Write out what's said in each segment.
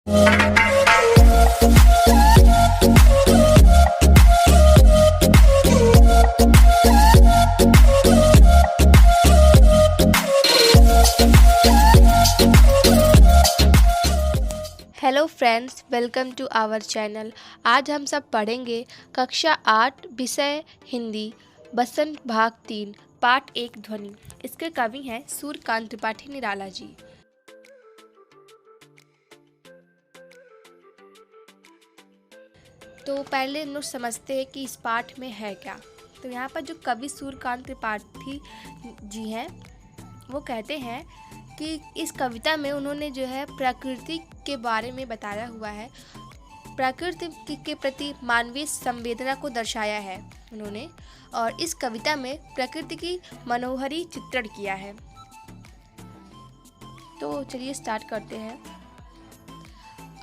Hello friends, welcome to our channel. आज हम सब पढ़ेंगे कक्षा 8 विषय हिंदी बसंत भाग 3 पाठ 1 ध्वनि। इसके कवि हैं सूर्यकांत त्रिपाठी निराला जी। तो पहले हम लोग समझते हैं कि इस पाठ में है क्या। तो यहाँ पर जो कवि सूर्यकांत त्रिपाठी जी हैं वो कहते हैं कि इस कविता में उन्होंने जो है प्रकृति के बारे में बताया हुआ है। प्रकृति के प्रति मानवीय संवेदना को दर्शाया है उन्होंने, और इस कविता में प्रकृति की मनोहरी चित्रण किया है। तो चलिए स्टार्ट करते हैं।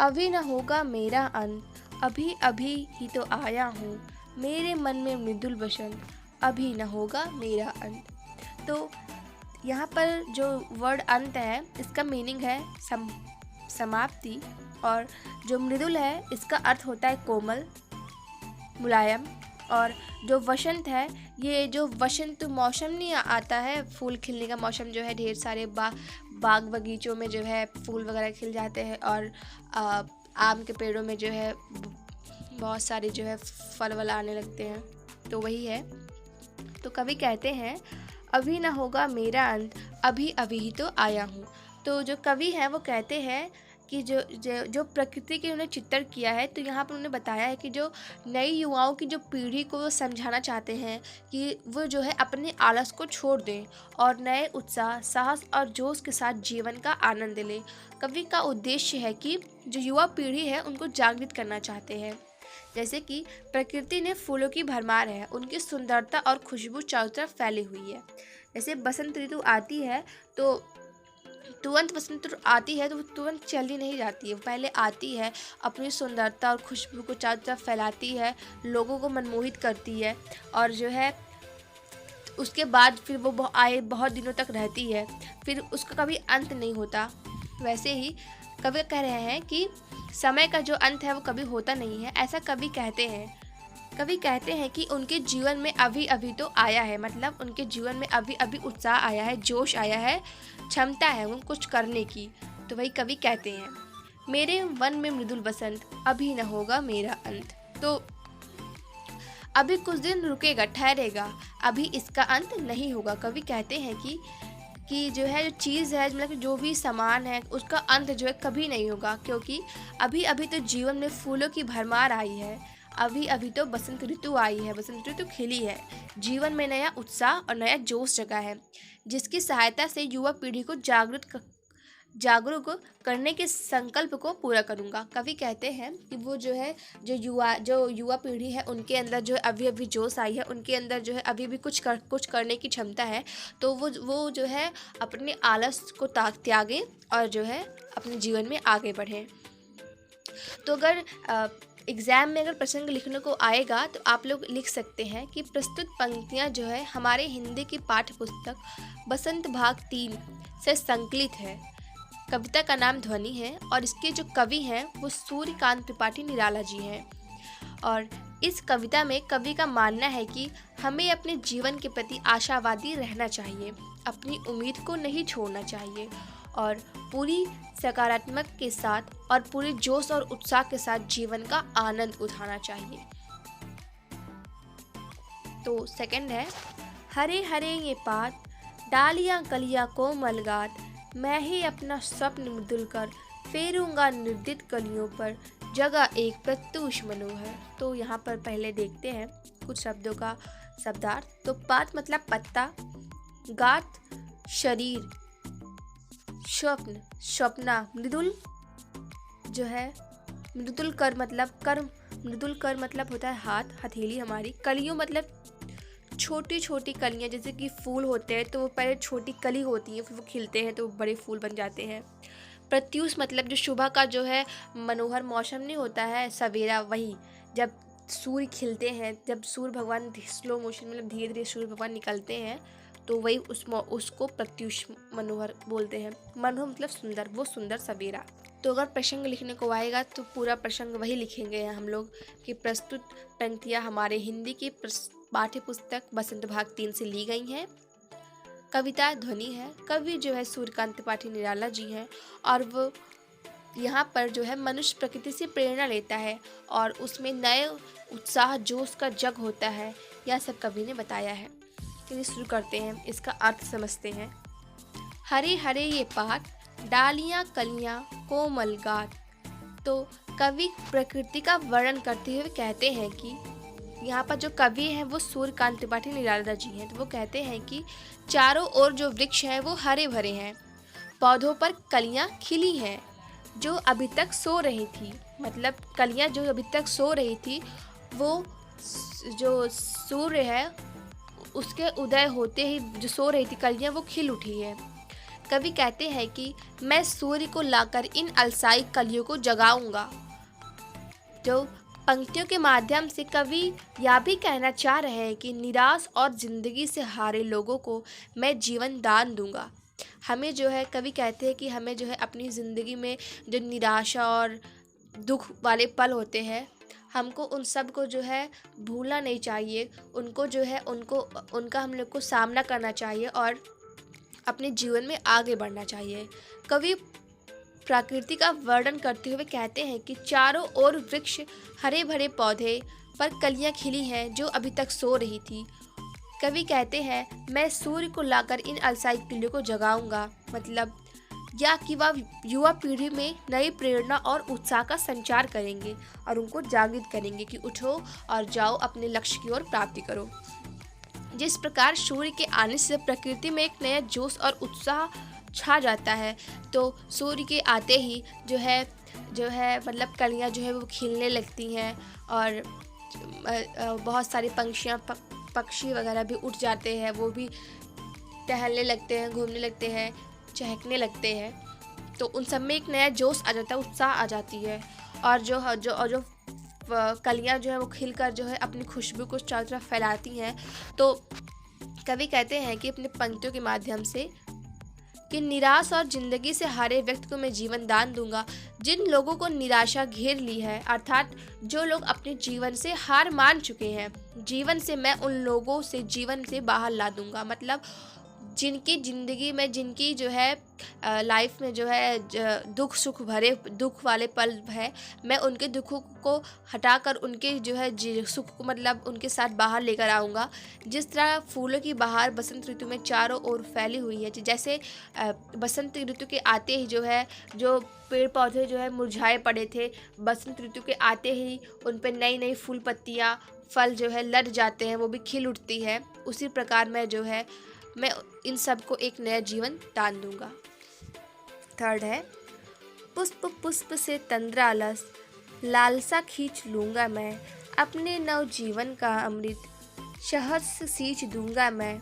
अभी न होगा मेरा अंत, अभी अभी ही तो आया हूँ, मेरे मन में मृदुल बसंत, अभी न होगा मेरा अंत। तो यहाँ पर जो वर्ड अंत है इसका मीनिंग है समाप्ति, और जो मृदुल है इसका अर्थ होता है कोमल, मुलायम, और जो वसंत है, ये जो वसंत मौसम नहीं आता है, फूल खिलने का मौसम जो है, ढेर सारे बाग बगीचों में जो है फूल वगैरह खिल जाते हैं, और आम के पेड़ों में जो है बहुत सारे जो है फल वल आने लगते हैं, तो वही है। तो कवि कहते हैं अभी ना होगा मेरा अंत, अभी अभी ही तो आया हूँ। तो जो कवि हैं वो कहते हैं कि जो प्रकृति के उन्होंने चित्रण किया है, तो यहाँ पर उन्होंने बताया है कि जो नई युवाओं की जो पीढ़ी को वो समझाना चाहते हैं कि वो जो है अपने आलस को छोड़ दें और नए उत्साह, साहस और जोश के साथ जीवन का आनंद लें। कवि का उद्देश्य है कि जो युवा पीढ़ी है उनको जागृत करना चाहते हैं। जैसे कि प्रकृति ने फूलों की भरमार है, उनकी सुंदरता और खुशबू चारों तरफ फैली हुई है। जैसे बसंत ऋतु आती है तो तुरंत बसंत ऋतु आती है तो वो तुरंत चली नहीं जाती है, वो पहले आती है, अपनी सुंदरता और खुशबू को चारों तरफ फैलाती है, लोगों को मनमोहित करती है, और जो है उसके बाद फिर वो बहुत दिनों तक रहती है, फिर उसका कभी अंत नहीं होता। वैसे ही कवि कह रहे हैं कि समय का जो अंत है वो कभी होता नहीं है, ऐसा कवि कहते हैं। कवि कहते हैं कि उनके जीवन में अभी अभी तो आया है, मतलब उनके जीवन में अभी अभी उत्साह आया है, जोश आया है, क्षमता है उनको कुछ करने की। तो वही कवि कहते हैं मेरे मन में मृदुल बसंत, अभी न होगा मेरा अंत। तो अभी कुछ दिन रुकेगा, ठहरेगा, अभी इसका अंत नहीं होगा। कवि कहते हैं कि जो है जो चीज़ है, मतलब जो भी सामान है उसका अंत जो है कभी नहीं होगा, क्योंकि अभी अभी तो जीवन में फूलों की भरमार आई है, अभी अभी तो बसंत ऋतु आई है, बसंत ऋतु खिली है, जीवन में नया उत्साह और नया जोश जगा है, जिसकी सहायता से युवा पीढ़ी को जागरूक करने के संकल्प को पूरा करूंगा। कवि कहते हैं कि वो जो है जो युवा पीढ़ी है उनके अंदर जो है अभी अभी जोश आई है, उनके अंदर जो है अभी भी कुछ करने की क्षमता है, तो वो जो है अपने आलस को त्यागें और जो है अपने जीवन में आगे बढ़ें। तो अगर एग्ज़ाम में अगर प्रसंग लिखने को आएगा तो आप लोग लिख सकते हैं कि प्रस्तुत पंक्तियाँ जो है हमारे हिंदी की पाठ्य पुस्तक बसंत भाग 3 से संकलित है। कविता का नाम ध्वनि है और इसके जो कवि हैं वो सूर्यकांत त्रिपाठी निराला जी हैं। और इस कविता में कवि का मानना है कि हमें अपने जीवन के प्रति आशावादी रहना चाहिए, अपनी उम्मीद को नहीं छोड़ना चाहिए और पूरी सकारात्मक के साथ और पूरे जोश और उत्साह के साथ जीवन का आनंद उठाना चाहिए। तो सेकंड है हरे हरे ये पात, डालियां कलियां कोमल गात, मैं ही अपना स्वप्न मृदुल कर फेरूंगा निर्दित कलियों पर, जगह एक प्रत्युष मनोहर। तो यहाँ पर पहले देखते हैं कुछ शब्दों का शब्दार्थ। तो पात मतलब पत्ता, गात शरीर, स्वप्न स्वप्ना, मृदुल जो है मृदुल कर मतलब होता है हाथ, हथेली हमारी, कलियों मतलब छोटी छोटी कलियाँ, जैसे कि फूल होते हैं तो वो पहले छोटी कली होती है, फिर वो खिलते हैं तो बड़े फूल बन जाते हैं। प्रत्युष मतलब जो सुबह का जो है मनोहर मौसम नहीं होता है, सवेरा, वही जब सूर्य खिलते हैं, जब सूर्य भगवान स्लो मोशन मतलब धीरे धीरे सूर्य भगवान निकलते हैं, तो वही उसको प्रत्युष मनोहर बोलते हैं। मनोहर मतलब सुंदर, वो सुंदर सवेरा। तो अगर प्रसंग लिखने को आएगा तो पूरा प्रसंग वही लिखेंगे हम लोग कि प्रस्तुत पंक्तियाँ हमारे हिंदी की पाठ्य पुस्तक बसंत भाग 3 से ली गई हैं। कविता ध्वनि है, कवि जो है सूर्यकांत त्रिपाठी निराला जी हैं और वो यहाँ पर जो है मनुष्य प्रकृति से प्रेरणा लेता है और उसमें नए उत्साह जोश का जग होता है। यह सब कवि ने बताया है। चलिए शुरू करते हैं, इसका अर्थ समझते हैं। हरे हरे ये पात, डालियाँ कलियाँ कोमल गात। तो कवि प्रकृति का वर्णन करते हुए कहते हैं कि यहाँ पर जो कवि हैं वो सूर्यकांत त्रिपाठी निराला जी हैं। तो वो कहते हैं कि चारों ओर जो वृक्ष हैं वो हरे भरे हैं, पौधों पर कलियाँ खिली हैं जो अभी तक सो रही थी। मतलब कलियाँ जो अभी तक सो रही थी वो जो सूर्य है उसके उदय होते ही जो सो रही थी कलियाँ वो खिल उठी है। कवि कहते हैं कि मैं सूर्य को लाकर इन अलसाई कलियों को जगाऊंगा। जो पंक्तियों के माध्यम से कवि यह भी कहना चाह रहे हैं कि निराश और ज़िंदगी से हारे लोगों को मैं जीवन दान दूंगा। हमें जो है कवि कहते हैं कि हमें जो है अपनी ज़िंदगी में जो निराशा और दुख वाले पल होते हैं हमको उन सब को जो है भूलना नहीं चाहिए। उनको जो है उनका हम लोग को सामना करना चाहिए और अपने जीवन में आगे बढ़ना चाहिए। कवि प्रकृति का वर्णन करते हुए कहते हैं कि चारों ओर वृक्ष हरे भरे पौधे पर कलियां खिली हैं जो अभी तक सो रही थी। कवि कहते हैं मैं सूर्य को लाकर इन अलसाई कलियों को जगाऊंगा। मतलब या कि वह युवा पीढ़ी में नई प्रेरणा और उत्साह का संचार करेंगे और उनको जागृत करेंगे कि उठो और जाओ अपने लक्ष्य की ओर प्राप्ति करो। जिस प्रकार सूर्य के आने से प्रकृति में एक नया जोश और उत्साह छा जाता है, तो सूर्य के आते ही जो है मतलब कलियाँ जो है वो खिलने लगती हैं और बहुत सारे पक्षी वगैरह भी उठ जाते हैं, वो भी टहलने लगते हैं, घूमने लगते हैं, चहकने लगते हैं। तो उन सब में एक नया जोश आ जाता है, उत्साह आ जाती है और जो कलियाँ जो है वो खिलकर जो है अपनी खुशबू को चारों तरफ फैलाती हैं। तो कवि कहते हैं कि अपने पंक्तियों के माध्यम से कि निराश और ज़िंदगी से हारे व्यक्ति को मैं जीवन दान दूंगा। जिन लोगों को निराशा घेर ली है, अर्थात जो लोग अपने जीवन से हार मान चुके हैं, जीवन से मैं उन लोगों से जीवन से बाहर ला दूंगा। मतलब जिनकी ज़िंदगी में जिनकी जो है लाइफ में जो है दुख सुख भरे दुख वाले पल है, मैं उनके दुखों को हटाकर उनके जो है सुख को मतलब उनके साथ बाहर लेकर आऊँगा। जिस तरह फूलों की बहार बसंत ऋतु में चारों ओर फैली हुई है, जैसे बसंत ऋतु के आते ही जो है जो पेड़ पौधे जो है मुरझाए पड़े थे, बसंत ऋतु के आते ही उन पर नई नई फूल पत्तियाँ फल जो है लद जाते हैं, वो भी खिल उठती है। उसी प्रकार मैं इन सब को एक नया जीवन दान दूंगा। थर्ड है पुष्प पुष्प से तंद्रालस, लालसा खींच लूँगा मैं, अपने नव जीवन का अमृत शहद से सींच दूंगा मैं,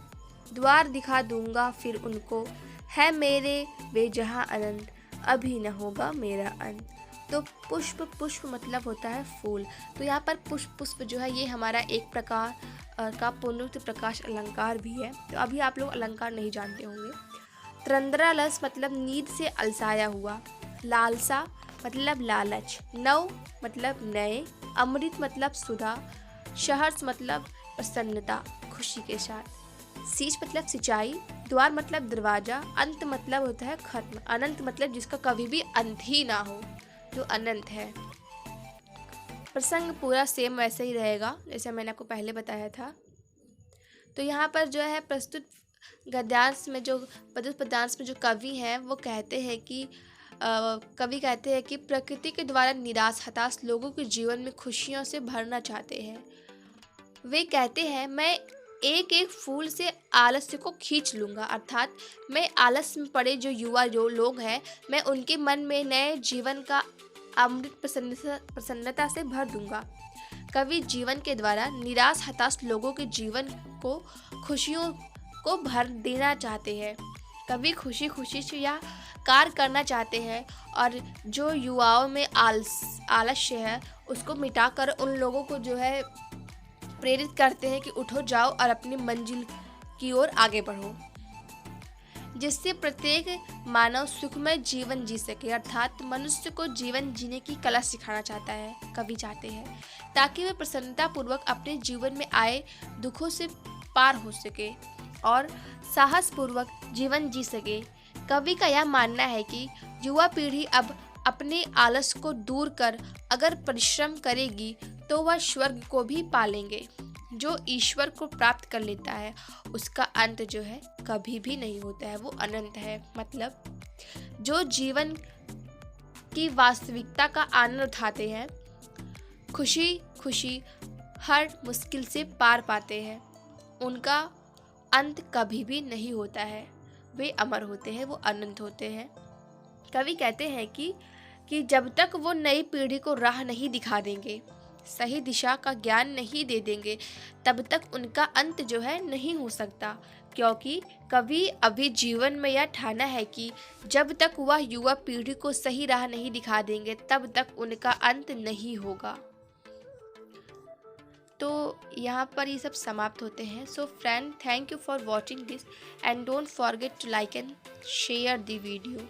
द्वार दिखा दूंगा फिर उनको, है मेरे वे जहाँ अनंत, अभी न होगा मेरा अंत। तो पुष्प पुष्प मतलब होता है फूल। तो यहाँ पर पुष्प पुष्प जो है ये हमारा एक प्रकार का पुनरुक्त प्रकाश अलंकार भी है। तो अभी आप लोग अलंकार नहीं जानते होंगे। तंद्रालस मतलब नींद से अलसाया हुआ, लालसा मतलब लालच, नव मतलब नए, अमृत मतलब सुधा, शहर्ष मतलब प्रसन्नता खुशी के साथ, सींच मतलब सिंचाई, द्वार मतलब दरवाजा, अंत मतलब होता है खत्म, अनंत मतलब जिसका कभी भी अंत ही ना हो, जो अनंत है। प्रसंग पूरा सेम वैसे ही रहेगा जैसे मैंने आपको पहले बताया था। तो यहाँ पर जो है प्रस्तुत गद्यांश में जो पद्यांश में जो कवि हैं वो कहते हैं कि कवि कहते हैं कि प्रकृति के द्वारा निराश हताश लोगों के जीवन में खुशियों से भरना चाहते हैं। वे कहते हैं मैं एक एक फूल से आलस्य को खींच लूँगा, अर्थात मैं आलस में पड़े जो युवा जो लोग हैं मैं उनके मन में नए जीवन का अमृत प्रसन्नता से भर दूंगा। कवि जीवन के द्वारा निराश हताश लोगों के जीवन को खुशियों को भर देना चाहते हैं। कवि खुशी खुशी से यह कार्य करना चाहते हैं और जो युवाओं में आलस्य है उसको मिटाकर उन लोगों को जो है प्रेरित करते हैं कि उठो जाओ और अपनी मंजिल की ओर आगे बढ़ो। जिससे प्रत्येक मानव सुखमय जीवन जी सके, अर्थात मनुष्य को जीवन जीने की कला सिखाना चाहता है, कवि चाहते हैं, ताकि वह प्रसन्नता पूर्वक अपने जीवन में आए दुखों से पार हो सके और साहस पूर्वक जीवन जी सके। कवि का यह मानना है कि युवा पीढ़ी अब अपने आलस को दूर कर अगर परिश्रम करेगी तो वह स्वर्ग को भी पालेंगे। जो ईश्वर को प्राप्त कर लेता है उसका अंत जो है कभी भी नहीं होता है, वो अनंत है। मतलब जो जीवन की वास्तविकता का आनंद उठाते हैं, खुशी खुशी हर मुश्किल से पार पाते हैं, उनका अंत कभी भी नहीं होता है, वे अमर होते हैं, वो अनंत होते हैं। कवि कहते हैं कि जब तक वो नई पीढ़ी को राह नहीं दिखा देंगे, सही दिशा का ज्ञान नहीं दे देंगे, तब तक उनका अंत जो है नहीं हो सकता, क्योंकि कवि अभी जीवन में यह ठाना है कि जब तक वह युवा पीढ़ी को सही राह नहीं दिखा देंगे तब तक उनका अंत नहीं होगा। तो यहाँ पर ये सब समाप्त होते हैं। So friend, thank you for watching this and don't forget to like and share the video.